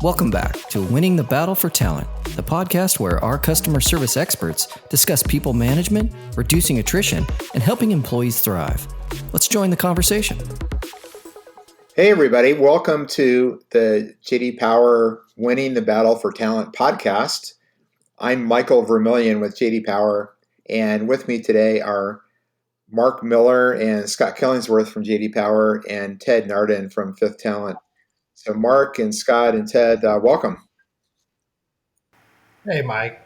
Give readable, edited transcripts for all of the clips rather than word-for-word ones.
Welcome back to Winning the Battle for Talent, the podcast where our customer service experts discuss people management, reducing attrition, and helping employees thrive. Let's join the conversation. Hey, everybody. Welcome to the J.D. Power Winning the Battle for Talent podcast. I'm Michael Vermillion with J.D. Power, and with me today are Mark Miller and Scott Killingsworth from J.D. Power and Ted Nardin from Fifth Talent. So Mark and Scott and Ted, welcome. Hey, Mike.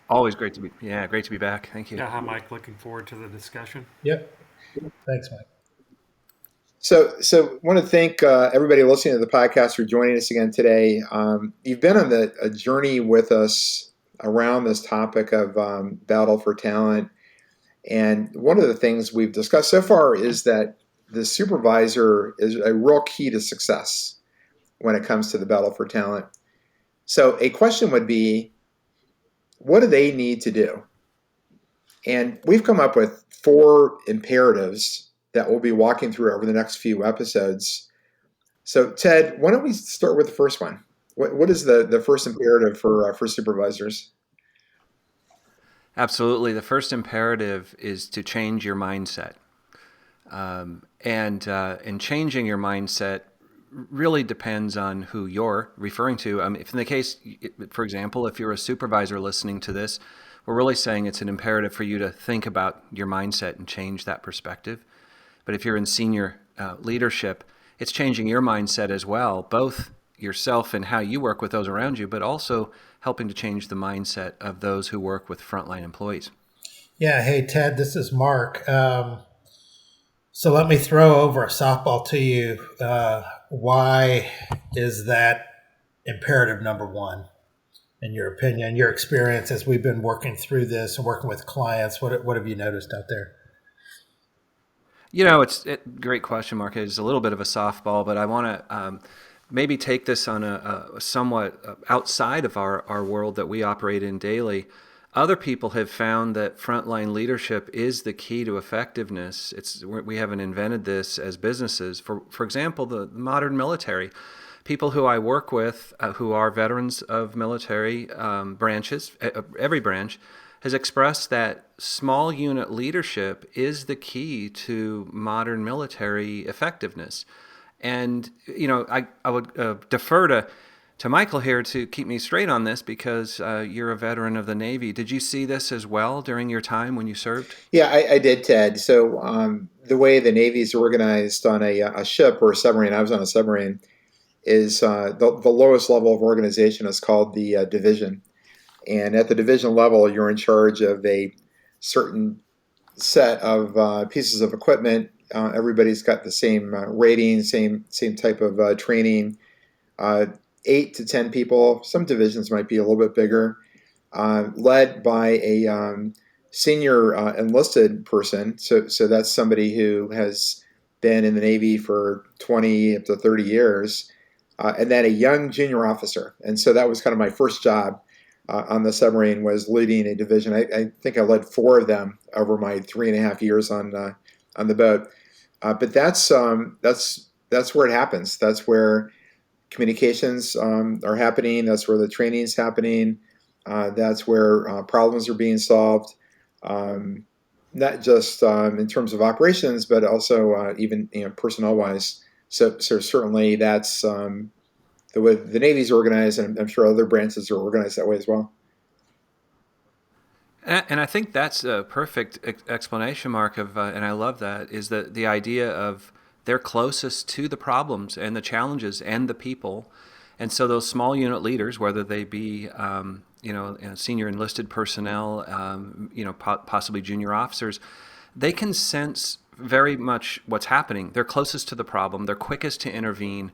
Always great to be back. Thank you. Yeah, hi, Mike. Looking forward to the discussion. Yep. Thanks, Mike. So want to thank everybody listening to the podcast for joining us again today. You've been on a journey with us around this topic of battle for talent. And one of the things we've discussed so far is that the supervisor is a real key to success when it comes to the battle for talent. So a question would be, what do they need to do? And we've come up with 4 imperatives that we'll be walking through over the next few episodes. So Ted, why don't we start with the first one? What is the first imperative for supervisors? Absolutely. The first imperative is to change your mindset. And changing your mindset really depends on who you're referring to. If in the case, for example, if you're a supervisor listening to this, we're really saying it's an imperative for you to think about your mindset and change that perspective. But if you're in senior leadership, it's changing your mindset as well, both yourself and how you work with those around you, but also helping to change the mindset of those who work with frontline employees. Yeah. Hey, Ted, this is Mark. So let me throw over a softball to you. Why is that imperative number 1, in your opinion, your experience as we've been working through this and working with clients? What have you noticed out there? It's a great question, Mark. It's a little bit of a softball, but I want to maybe take this on a somewhat outside of our world that we operate in daily. Other people have found that frontline leadership is the key to effectiveness. We haven't invented this as businesses. For example, the modern military, people who I work with who are veterans of military branches, every branch, has expressed that small unit leadership is the key to modern military effectiveness. And, I would defer to Michael here to keep me straight on this because you're a veteran of the Navy. Did you see this as well during your time when you served? Yeah, I did, Ted. So the way the Navy is organized on a ship or a submarine, I was on a submarine, is the lowest level of organization is called the division. And at the division level, you're in charge of a certain set of pieces of equipment. Everybody's got the same rating, same type of training. 8 to 10 people. Some divisions might be a little bit bigger. Led by a senior enlisted person. So that's somebody who has been in the Navy for 20 up to 30 years. And then a young junior officer. And so that was kind of my first job on the submarine, was leading a division. I think I led 4 of them over my 3.5 years on the boat. But that's where it happens. That's where communications are happening. That's where the training is happening. That's where problems are being solved. Not just in terms of operations, but also even personnel-wise. So certainly that's the way the Navy's organized, and I'm sure other branches are organized that way as well. And I think that's a perfect explanation, Mark, and I love that, is that the idea of they're closest to the problems and the challenges and the people. And so those small unit leaders, whether they be, senior enlisted personnel, possibly junior officers, they can sense very much what's happening. They're closest to the problem. They're quickest to intervene.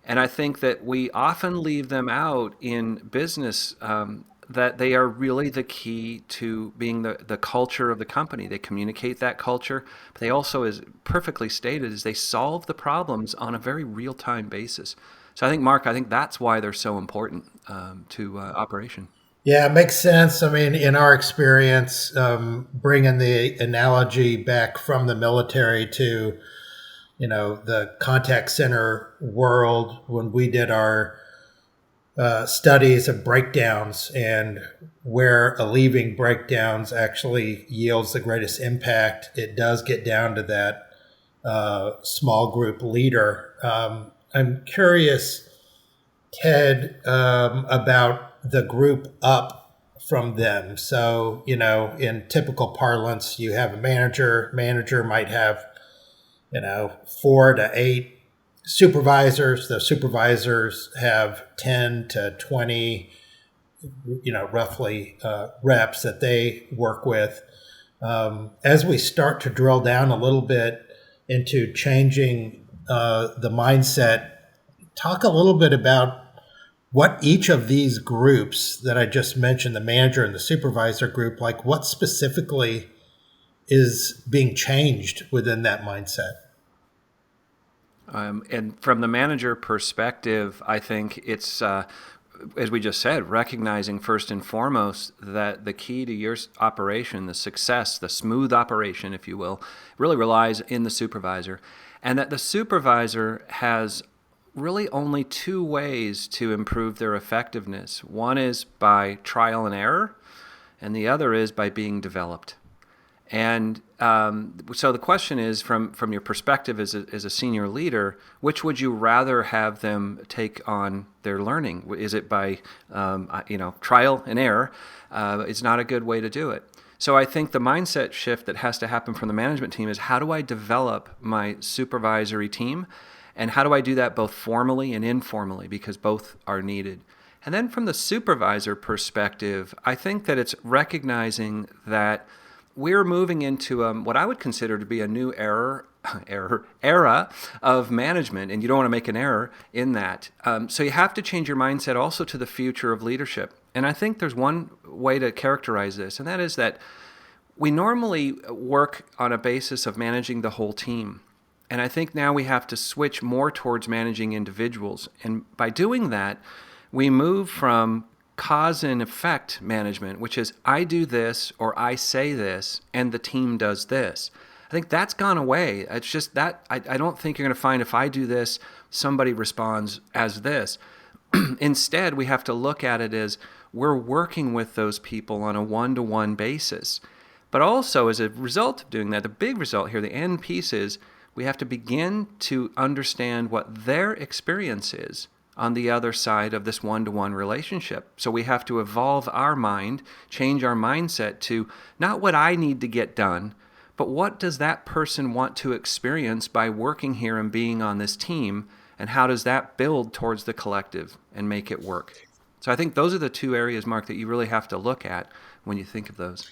And I think that we often leave them out in business, that they are really the key to being the culture of the company. They communicate that culture, but they also, as perfectly stated, is they solve the problems on a very real-time basis. So I think, Mark, that's why they're so important to operation. Yeah, it makes sense. I mean, in our experience, bringing the analogy back from the military to, the contact center world, when we did our studies of breakdowns and where a leaving breakdowns actually yields the greatest impact, it does get down to that small group leader. I'm curious, Ted, about the group up from them. So, in typical parlance, you have a manager. Manager might have, 4 to 8 supervisors. The supervisors have 10 to 20, roughly reps that they work with. As we start to drill down a little bit into changing the mindset, talk a little bit about what each of these groups that I just mentioned, the manager and the supervisor group, like what specifically is being changed within that mindset. And from the manager perspective, I think it's, as we just said, recognizing first and foremost that the key to your operation, the success, the smooth operation, if you will, really relies in the supervisor. And that the supervisor has really only 2 ways to improve their effectiveness. One is by trial and error, and the other is by being developed. And so the question is, from your perspective as a senior leader, which would you rather have them take on their learning? Is it by trial and error? It's not a good way to do it. So I think the mindset shift that has to happen from the management team is, how do I develop my supervisory team? And how do I do that both formally and informally, because both are needed? And then from the supervisor perspective, I think that it's recognizing that we're moving into what I would consider to be a new era of management, and you don't want to make an error in that. So you have to change your mindset also to the future of leadership. And I think there's one way to characterize this, and that is that we normally work on a basis of managing the whole team. And I think now we have to switch more towards managing individuals. And by doing that, we move from cause and effect management, which is I do this or I say this and the team does this. I think that's gone away. It's just that I don't think you're going to find if I do this, somebody responds as this. Instead, we have to look at it as we're working with those people on a one-to-one basis. But also, as a result of doing that, the big result here, the end piece is, we have to begin to understand what their experience is on the other side of this one-to-one relationship. So we have to evolve our mind, change our mindset to not what I need to get done, but what does that person want to experience by working here and being on this team, and how does that build towards the collective and make it work? So I think those are the 2 areas, Mark, that you really have to look at when you think of those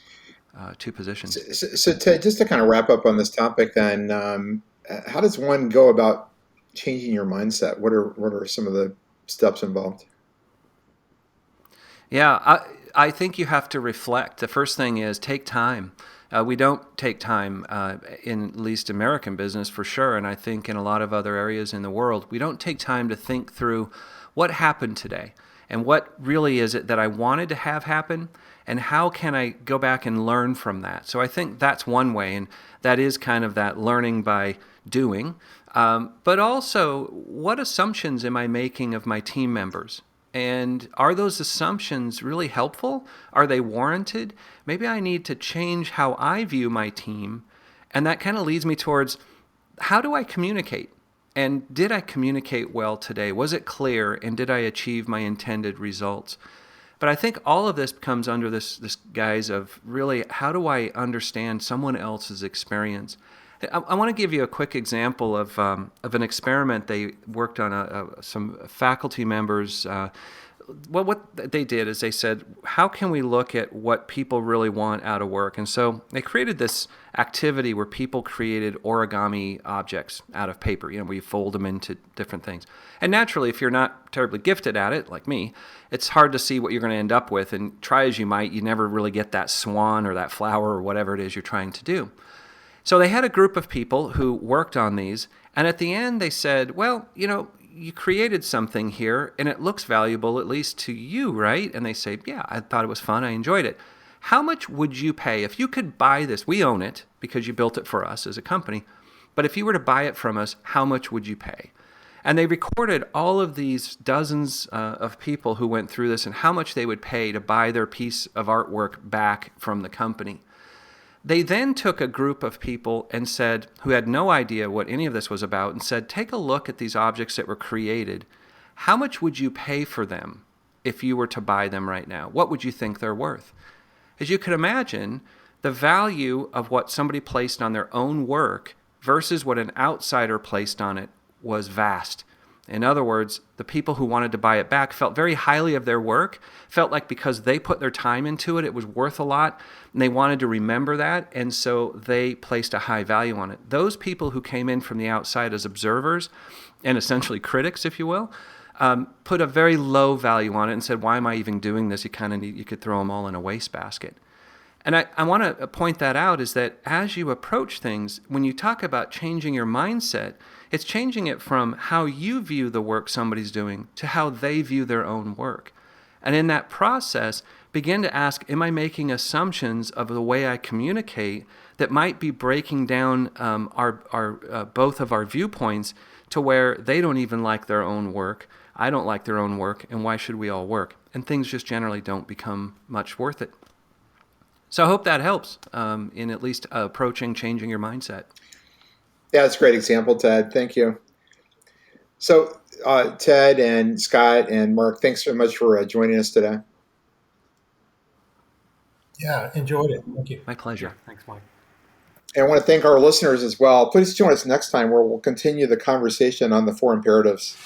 2 positions. So Ted, just to kind of wrap up on this topic then, how does one go about changing your mindset? What are some of the steps involved? Yeah, I think you have to reflect. The first thing is take time. We don't take time in at least American business for sure, and I think in a lot of other areas in the world, we don't take time to think through what happened today and what really is it that I wanted to have happen, and how can I go back and learn from that. So I think that's one way, and that is kind of that learning by doing. But also, what assumptions am I making of my team members? And are those assumptions really helpful? Are they warranted? Maybe I need to change how I view my team. And that kind of leads me towards, how do I communicate? And did I communicate well today? Was it clear? And did I achieve my intended results? But I think all of this comes under this guise of really, how do I understand someone else's experience? I want to give you a quick example of an experiment they worked on. Some faculty members, what they did is they said, how can we look at what people really want out of work? And so they created this activity where people created origami objects out of paper. We fold them into different things. And naturally, if you're not terribly gifted at it, like me, it's hard to see what you're going to end up with. And try as you might, you never really get that swan or that flower or whatever it is you're trying to do. So they had a group of people who worked on these, and at the end they said, well, you created something here, and it looks valuable, at least to you, right? And they say, yeah, I thought it was fun, I enjoyed it. How much would you pay if you could buy this? We own it because you built it for us as a company, but if you were to buy it from us, how much would you pay? And they recorded all of these dozens of people who went through this and how much they would pay to buy their piece of artwork back from the company. They then took a group of people and said, who had no idea what any of this was about, and said, take a look at these objects that were created. How much would you pay for them if you were to buy them right now? What would you think they're worth? As you can imagine, the value of what somebody placed on their own work versus what an outsider placed on it was vast. In other words, the people who wanted to buy it back felt very highly of their work, felt like because they put their time into it, it was worth a lot, and they wanted to remember that, and so they placed a high value on it. Those people who came in from the outside as observers, and essentially critics, if you will, put a very low value on it and said, why am I even doing this? You could throw them all in a wastebasket. And I want to point that out is that as you approach things, when you talk about changing your mindset, it's changing it from how you view the work somebody's doing to how they view their own work. And in that process, begin to ask, am I making assumptions of the way I communicate that might be breaking down both of our viewpoints to where they don't even like their own work, I don't like their own work, and why should we all work? And things just generally don't become much worth it. So I hope that helps in at least approaching changing your mindset. Yeah, that's a great example, Ted. Thank you. So Ted and Scott and Mark, thanks so much for joining us today. Yeah, enjoyed it. Thank you. My pleasure. Yeah, thanks, Mike. And I want to thank our listeners as well. Please join us next time where we'll continue the conversation on the 4 imperatives.